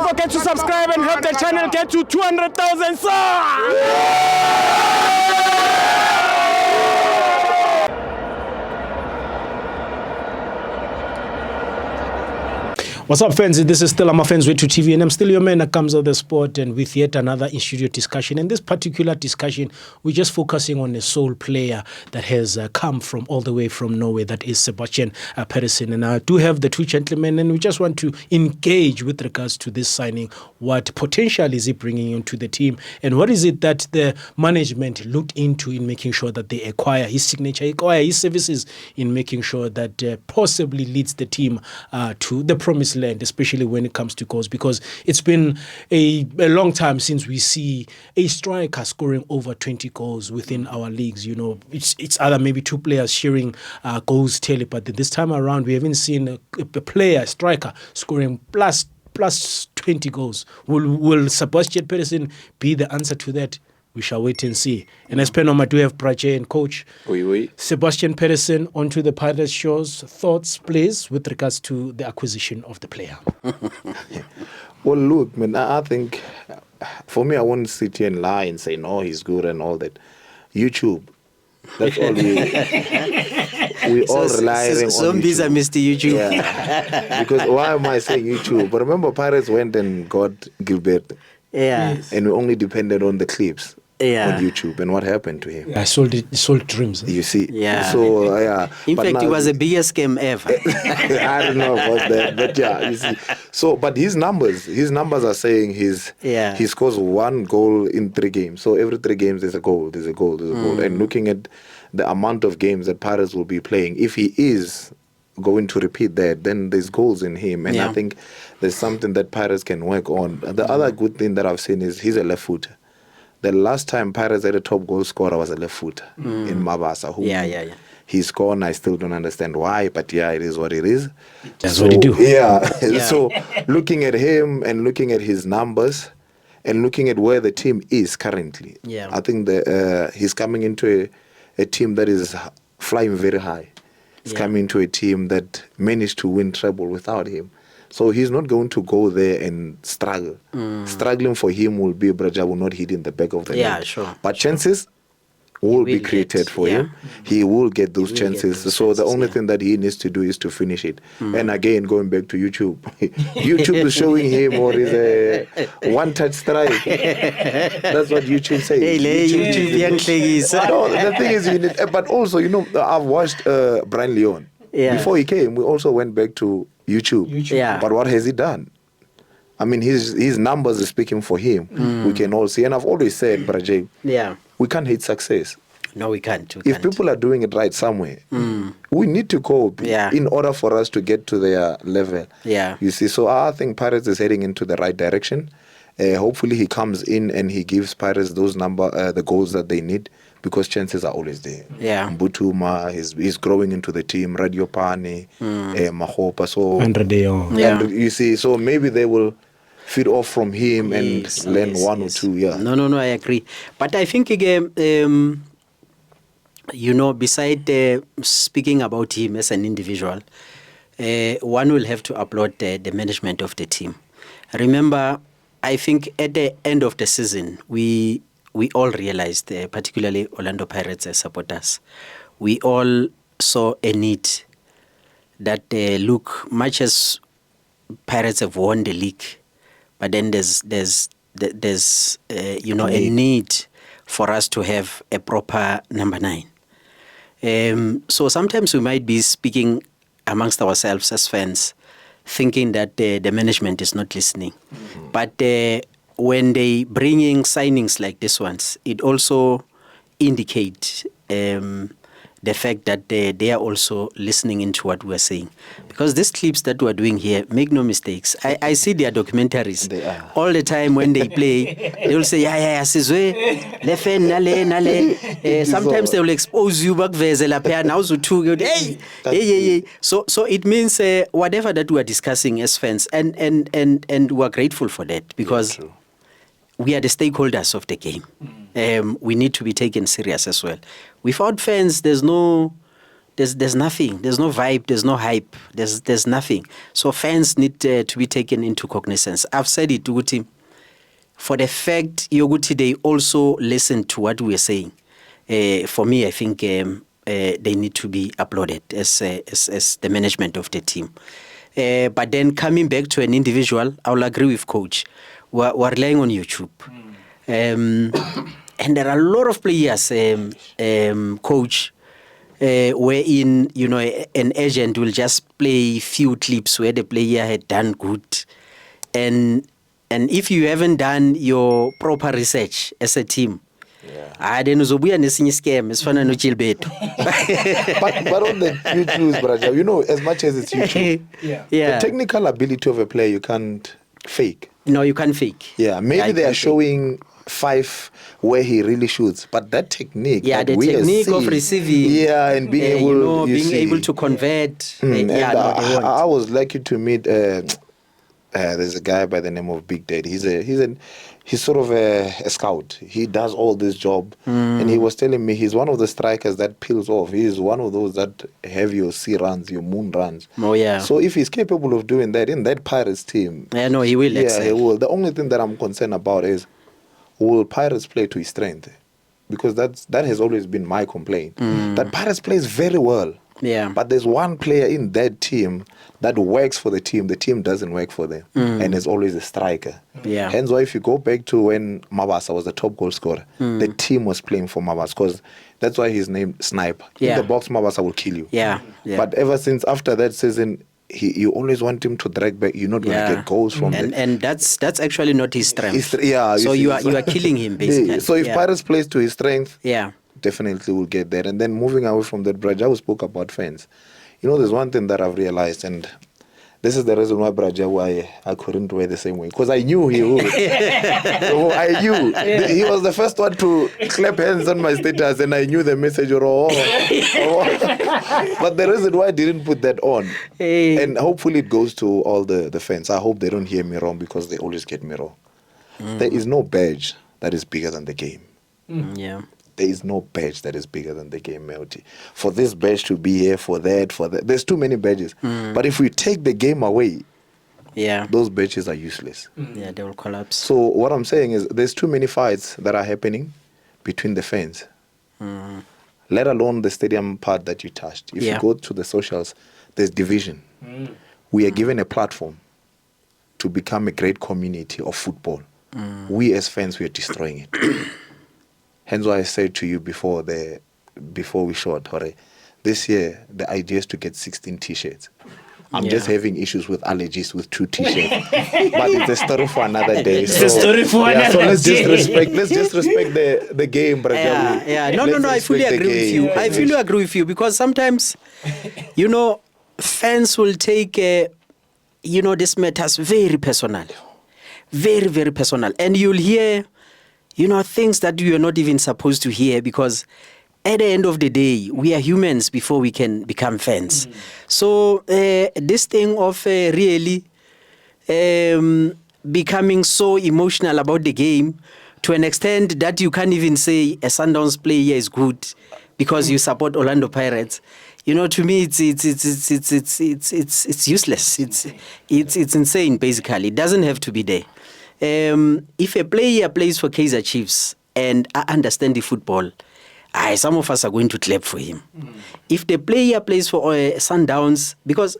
Don't forget to subscribe and help the channel get to 200,000 What's up, fans? This is still Amafans Way to TV, and I'm still your man that comes out the sport, and with yet another in-studio discussion. In this particular discussion, we're just focusing on a sole player that has come from all the way from Norway, that is Sebastian Pedersen. And I do have the two gentlemen, and we just want to engage with regards to this signing. What potential is he bringing into the team, and what is it that the management looked into in making sure that they acquire his signature, acquire his services in making sure that possibly leads the team to the promised land, especially when it comes to goals, because it's been a long time since we see a striker scoring over 20 goals within our leagues. You know, it's either maybe two players sharing goals tally, but this time around we haven't seen a player, a striker, scoring plus 20 goals. Will Sebastian Pedersen be the answer to that? We shall wait and see. And as per normal, do have Braje and coach Sebastian Pedersen onto the Pirates shows. Thoughts, please, with regards to the acquisition of the player. Well, look, man, I think for me, I won't sit here and lie and say, no, he's good and all that. YouTube. That's all we all relying on. Zombies are Mr. YouTube. Yeah. Because why am I saying YouTube? But remember, Pirates went and got Gilbert. Yeah. Yes. And we only depended on the clips. Yeah. On YouTube, and what happened to him? I sold dreams. You see, yeah. So yeah. In fact, it was the biggest scam ever. I don't know about that, but yeah, you see. So, but his numbers are saying he scores 1 goal in 3 games. So every 3 games there's a goal, there's a goal. And looking at the amount of games that Pirates will be playing, if he is going to repeat that, then there's goals in him, and I think there's something that Pirates can work on. The other good thing that I've seen is he's a left footer. The last time Pirates had a top goal scorer was a left footer in Mabasa. He's gone. I still don't understand why, but yeah, it is what it is. That's what he do. Yeah. So looking at him and looking at his numbers and looking at where the team is currently, I think that he's coming into a team that is flying very high. He's coming into a team that managed to win treble without him. So he's not going to go there and struggle. Struggling for him will be Braja will not hit in the back of the net. Sure. But chances will be created for him. He will get those chances. So the only thing that he needs to do is to finish it. And again, going back to YouTube, YouTube is showing him what is a one-touch strike. That's what YouTube says. No, the thing is, you need, but also, you know, I've watched Brian Leon. Before he came, we also went back to YouTube. But what has he done? I mean, his numbers are speaking for him. We can all see. And I've always said, Braje, we can't hate success. No, we can't. If people are doing it right somewhere, we need to cope in order for us to get to their level. You see, so I think Pirates is heading into the right direction. Hopefully he comes in and he gives Pirates those the goals that they need, because chances are always there. Mbutuma, he's growing into the team. Radio Pane, Mahopa, so you see, so maybe they will feed off from him and learn one or two. No, I agree. But I think again, you know, beside speaking about him as an individual, one will have to applaud the management of the team. Remember, I think at the end of the season, we all realized, particularly Orlando Pirates as supporters, we all saw a need that, look, much as Pirates have won the league, but then there's you know, a need for us to have a proper number 9. So sometimes we might be speaking amongst ourselves as fans, thinking that the management is not listening. But when they bring in signings like this ones, it also indicates the fact that they are also listening into what we're saying. Because these clips that we're doing here, make no mistakes. I see their documentaries. All the time when they play, they will say, sizwe, lefe, nale. Sometimes they will expose you back now So it means whatever that we're discussing as fans, and we're grateful for that, because we are the stakeholders of the game. We need to be taken serious as well. Without fans, there's no there's nothing. There's no vibe. There's no hype. There's nothing. So fans need to be taken into cognizance. I've said it to team. For the fact Yoguti, they also listen to what we're saying. For me, I think they need to be applauded as the management of the team. But then coming back to an individual, I will agree with Coach. We're relying on YouTube. And there are a lot of players, Coach, wherein, you know, an agent will just play few clips where the player had done good. And if you haven't done your proper research as a team, then uzobuya nesinye scam esifana no Gilberto. But on the YouTube's, brother, you know, as much as it's YouTube, the technical ability of a player you can't fake. No, you can't fake. Yeah, maybe they are showing 5 where he really shoots, but that technique, the technique of receiving, and being able, able to convert. I was lucky to meet. There's a guy by the name of Big Daddy. He's sort of a scout. He does all this job, and he was telling me he's one of the strikers that peels off. He's one of those that have your sea runs, your moon runs. Oh yeah. So if he's capable of doing that in that Pirates team, no, he will. Yeah, he will. The only thing that I'm concerned about is, will Pirates play to his strength? Because that has always been my complaint. That Pirates plays very well. Yeah. But there's one player in that team that works for the team doesn't work for them. And is always a striker. Yeah. Hence why if you go back to when Mabasa was the top goal scorer, the team was playing for Mabasa, because that's why he's named Sniper. In the box, Mabasa will kill you. Yeah. But ever since after that season, you always want him to drag back. You're not going to get goals from him. And that's actually not his strength. So you are killing him, basically. So if Pirates plays to his strength, yeah, definitely will get there. And then moving away from that, Brajaw spoke about fans. You know, there's one thing that I've realized, and this is the reason why Brajaw, I couldn't wear the same way, because I knew he would. So I knew. He was the first one to clap hands on my status, and I knew the message. But the reason why I didn't put that on, and hopefully it goes to all the fans. I hope they don't hear me wrong, because they always get me wrong. There is no badge that is bigger than the game. Yeah. There is no badge that is bigger than the game, Melty. For this badge to be here, for that, there's too many badges. But if we take the game away, those badges are useless. Yeah, they will collapse. So what I'm saying is, there's too many fights that are happening between the fans. Let alone the stadium part that you touched. If you go to the socials, there's division. We are given a platform to become a great community of football. We as fans, we are destroying it. Hence why I said to you before we shot, this year the idea is to get 16 T-shirts. I'm just having issues with allergies with 2 T-shirts, but it's a story for another day. It's a story for another so let's day. Let's just respect the game, brother. No, I fully agree with you. I fully agree with you, because sometimes, you know, fans will take, this matters very personal, very, very personal, and you'll hear, things that you are not even supposed to hear, because at the end of the day, we are humans before we can become fans. So this thing of really becoming so emotional about the game, to an extent that you can't even say a Sundowns player is good because you support Orlando Pirates. To me, it's useless. It's insane. Basically, it doesn't have to be there. If a player plays for Kaizer Chiefs and I understand the football, some of us are going to clap for him. If the player plays for Sundowns, because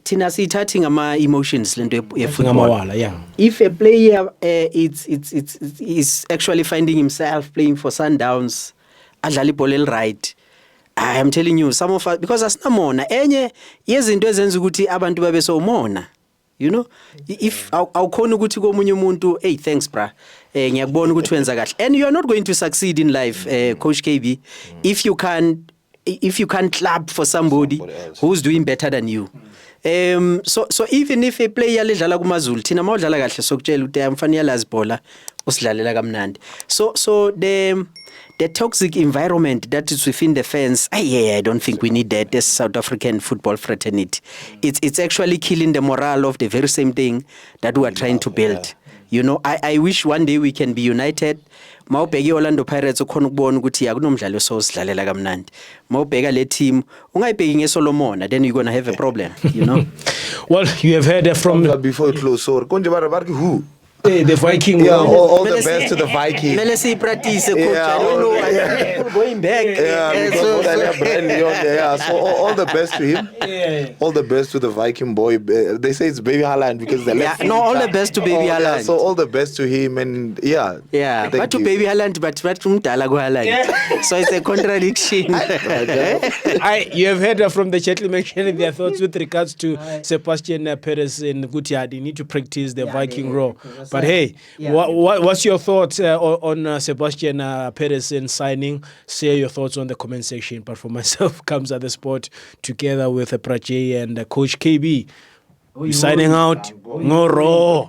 Tina sithatha ama emotions lento football. If a player is actually finding himself playing for Sundowns, adlala ibhola right, I am telling you, some of us, because asinamona enye yezinto ezenza ukuthi abantu babe somona. If awukhona ukuthi komunye umuntu, hey, thanks bra, ngiyakubona ukuthi wenza kahle, and you are not going to succeed in life, Coach KB, if you can't clap for somebody who's doing better than you. So even if a player ledlala kumaZulu, thina mawudlala kahle sokutshela ukuthi amfani yalazi bhola usidlalela kamnandi. So the toxic environment that is within the fans, I don't think we need that as South African football fraternity. It's actually killing the morale of the very same thing that we are trying to build. You know, I wish one day we can be united. Mawubheka Orlando Pirates ukhona ukubona ukuthi akunomdlalo sosidlalela kamnandi. Mawubheka le team ungayibheki ngeSolomon, then you're going to have a problem, you know. Well, you have heard from before you close, so who? The Viking. Yeah, all the best to the Viking. Let's see practice, coach. I don't know. I'm going back. So all the best to him. Yeah. All the best to the Viking boy. They say it's Baby Haaland because the left. All the best to Baby Haaland. Yeah, so all the best to him and but to Baby Haaland, but Mdala Haaland. So it's a contradiction. You have heard from the gentlemen sharing their thoughts with regards to Sebastian Perez in Gutiad. They need to practice the Viking roar. But hey, what's your thoughts on Sebastian Perez in signing? Share your thoughts on the comment section. But for myself, comes at the sport together with Prajay and Coach KB. We're signing out. No raw.